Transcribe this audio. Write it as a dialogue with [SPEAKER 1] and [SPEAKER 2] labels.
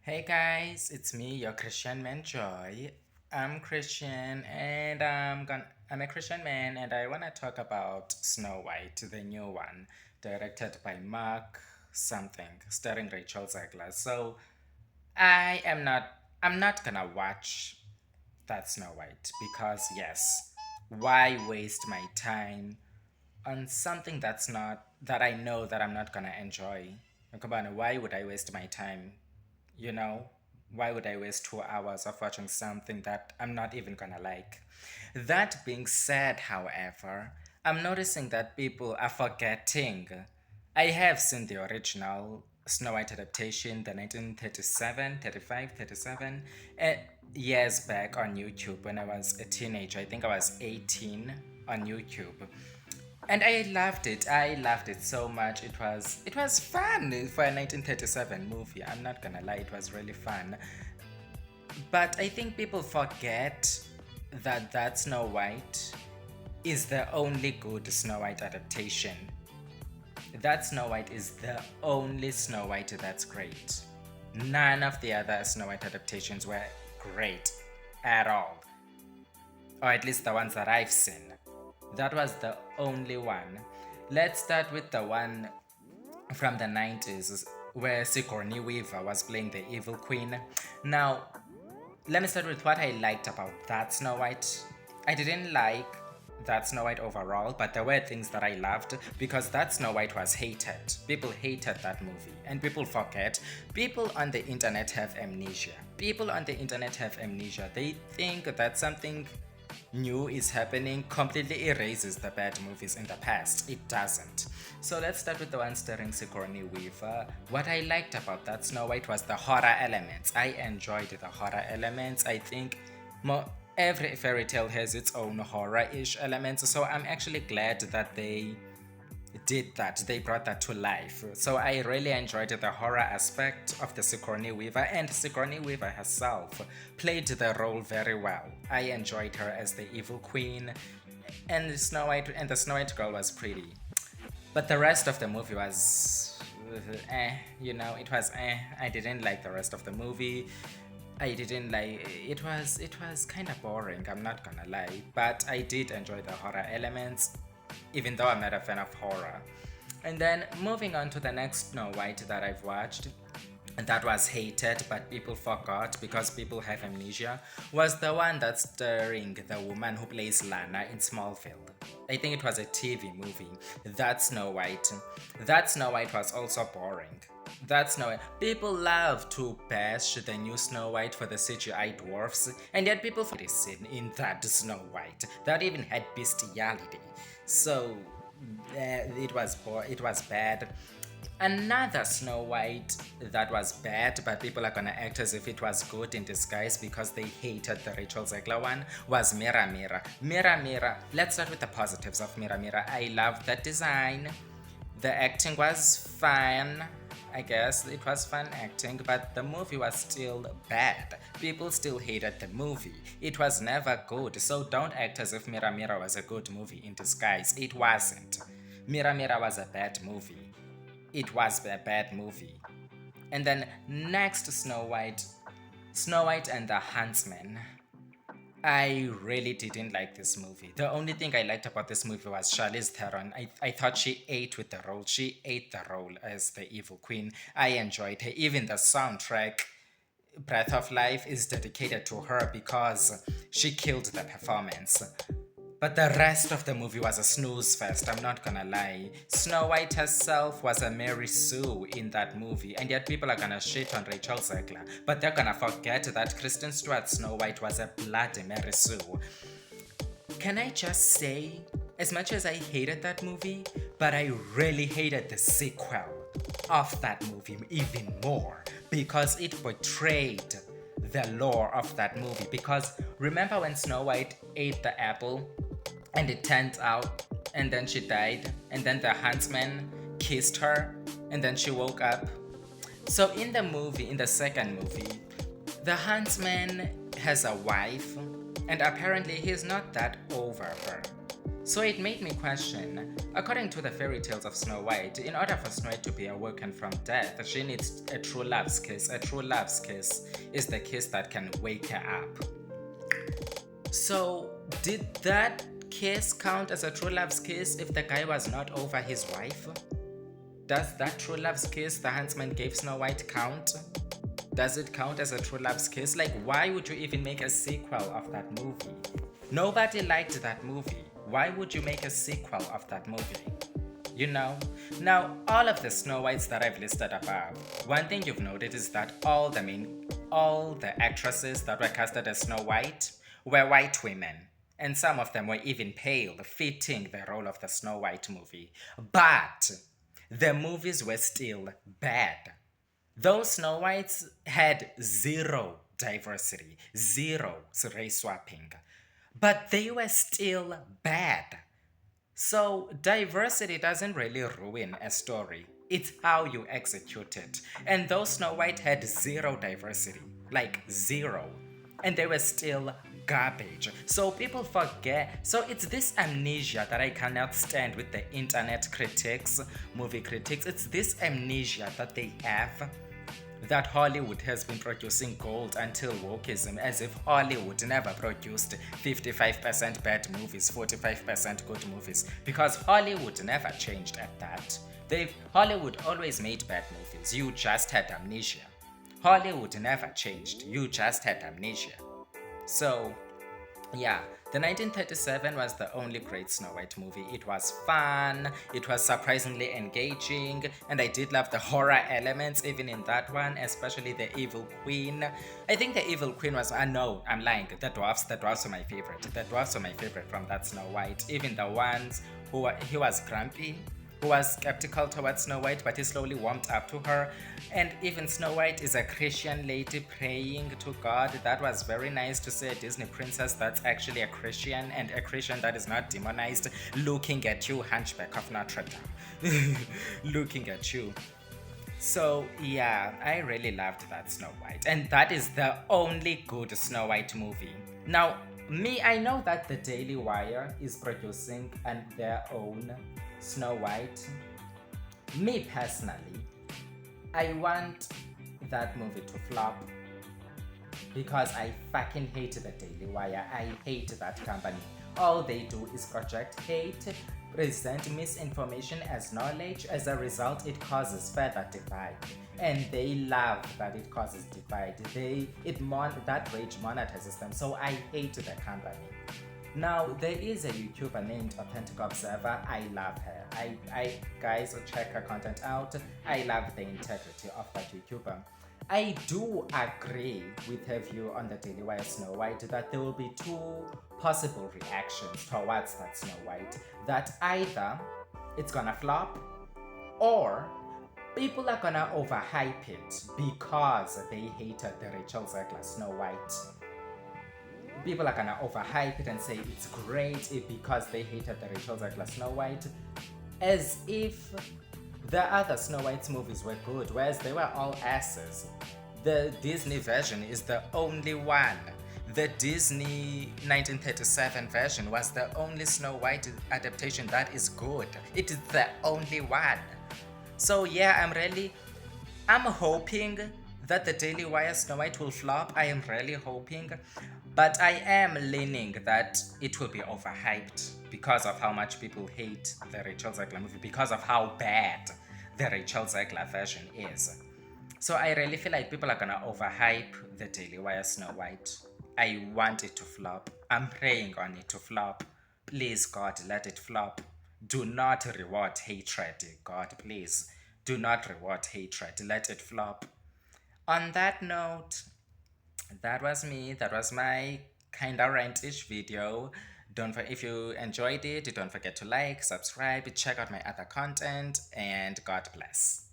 [SPEAKER 1] Hey guys, it's me, your Christian man Joy. I'm Christian and I'm a Christian man and I wanna talk about Snow White, the new one, directed by Mark something, starring Rachel Zegler. So I am not I'm not gonna watch that Snow White because yes, why waste my time on something that I know that I'm not gonna enjoy? Come on, why would I waste my time? You know, why would I waste 2 hours of watching something that I'm not even gonna like? That being said, however, I'm noticing that people are forgetting. I have seen the original Snow White adaptation, the 1937, 35, 37, years back on YouTube when I was a teenager. I think I was 18 on YouTube. And I loved it. I loved it so much. It was fun for a 1937 movie. I'm not gonna lie, it was really fun. But I think people forget that Snow White is the only good Snow White adaptation. That Snow White is the only Snow White that's great. None of the other Snow White adaptations were great at all, or at least the ones that I've seen. That was the only one. Let's start with the one from the 90s where Sigourney Weaver was playing the evil queen. Now, let me start with what I liked about that Snow White. I didn't like that Snow White overall, but there were things that I loved because that Snow White was hated. People hated that movie, and people forget. People on the internet have amnesia. People on the internet have amnesia. They think that something new is happening completely erases the bad movies in the past. It doesn't. So let's start with the one starring Sigourney Weaver. What I liked about that Snow White was the horror elements. I enjoyed the horror elements. I think every fairy tale has its own horror-ish elements, so I'm actually glad that they did that. They brought that to life. So I really enjoyed the horror aspect of the Sigourney Weaver, and Sigourney Weaver herself played the role very well. I enjoyed her as the evil queen, and the Snow White girl was pretty. But the rest of the movie was it was I didn't like the rest of the movie. I didn't like it was kind of boring, I'm not gonna lie, but I did enjoy the horror elements even though I'm not a fan of horror. And then moving on to the next Snow White that I've watched, and that was hated but people forgot because people have amnesia, was the one that's starring the woman who plays Lana in Smallville. I think it was a TV movie. That Snow White. That Snow White was also boring. That Snow White. People love to bash the new Snow White for the CGI dwarfs, and yet people find a scene in that Snow White that even had bestiality. So it was bad. Another Snow White that was bad, but people are gonna act as if it was good in disguise because they hated the Rachel Zegler one, was Mira Mira. Mira Mira, let's start with the positives of Mira Mira. I loved the design. The acting was fine. I guess it was fun acting, but the movie was still bad. People still hated the movie. It was never good, so don't act as if Mira Mira was a good movie in disguise. It wasn't. Mira Mira was a bad movie. It was a bad movie. And then next, Snow White and the Huntsman. I really didn't like this movie. The only thing I liked about this movie was Charlize Theron. I thought she ate with the role. She ate the role as the evil queen. I enjoyed her. Even the soundtrack, Breath of Life, is dedicated to her because she killed the performance. But the rest of the movie was a snooze fest, I'm not gonna lie. Snow White herself was a Mary Sue in that movie, and yet people are gonna shit on Rachel Zegler. But they're gonna forget that Kristen Stewart's Snow White was a bloody Mary Sue. Can I just say, as much as I hated that movie, but I really hated the sequel of that movie even more because it betrayed the lore of that movie. Because remember when Snow White ate the apple and it turned out, and then she died, and then the huntsman kissed her, and then she woke up? So in the movie, in the second movie, the huntsman has a wife, and apparently he's not that over her. So it made me question, according to the fairy tales of Snow White, in order for Snow White to be awoken from death, she needs a true love's kiss. A true love's kiss is the kiss that can wake her up. So, did that kiss count as a true love's kiss if the guy was not over his wife? Does that true love's kiss the huntsman gave Snow White count? Does it count as a true love's kiss? Like, why would you even make a sequel of that movie? Nobody liked that movie. Why would you make a sequel of that movie? You know? Now, all of the Snow Whites that I've listed above, one thing you've noted is that all the actresses that were casted as Snow White were white women. And some of them were even pale, fitting the role of the Snow White movie. But the movies were still bad. Those Snow Whites had zero diversity, zero race swapping, but they were still bad. So, diversity doesn't really ruin a story. It's how you execute it. And those Snow White had zero diversity. Like, zero. And they were still garbage. So people forget. So it's this amnesia that I cannot stand with the internet critics, movie critics. It's this amnesia that they have that Hollywood has been producing gold until wokeism, as if Hollywood never produced 55% bad movies, 45% good movies, because Hollywood never changed at that. Hollywood always made bad movies. You just had amnesia. Hollywood never changed. You just had amnesia. So, yeah, the 1937 was the only great Snow White movie. It was fun, it was surprisingly engaging, and I did love the horror elements even in that one, especially the evil queen. I think the evil queen was, no, I'm lying, the dwarfs were my favorite. The dwarfs were my favorite from that Snow White. Even the ones he was grumpy, who was skeptical towards Snow White, but he slowly warmed up to her. And even Snow White is a Christian lady praying to God. That was very nice to see a Disney princess that's actually a Christian, and a Christian that is not demonized, looking at you, Hunchback of Notre Dame. Looking at you. So, yeah, I really loved that Snow White. And that is the only good Snow White movie. Now, I know that the Daily Wire is producing their own Snow White. Me personally, I want that movie to flop because I fucking hate the Daily Wire. I hate that company. All they do is project hate, present misinformation as knowledge. As a result, it causes further divide. And they love that it causes divide. That rage monetizes them. So I hate the company. Now, there is a YouTuber named Authentic Observer. I love her. Guys, check her content out. I love the integrity of that YouTuber. I do agree with her view on the Daily Wire Snow White that there will be two possible reactions towards that Snow White. That either it's gonna flop, or people are gonna overhype it because they hated the Rachel Zegler Snow White. People are gonna overhype it and say it's great because they hated the Rachel Zegler Snow White, as if the other Snow White's movies were good, whereas they were all asses. The Disney version is the only one. The Disney 1937 version was the only Snow White adaptation that is good. It is the only one. So yeah, I'm hoping that the Daily Wire Snow White will flop. I am really hoping. But I am leaning that it will be overhyped because of how much people hate the Rachel Zegler movie, because of how bad the Rachel Zegler version is. So I really feel like people are gonna overhype the Daily Wire Snow White. I want it to flop. I'm praying on it to flop. Please, God, let it flop. Do not reward hatred, God, please. Do not reward hatred. Let it flop. On that note, that was me. That was my kinda rantish video. If you enjoyed it, don't forget to like, subscribe, check out my other content, and God bless.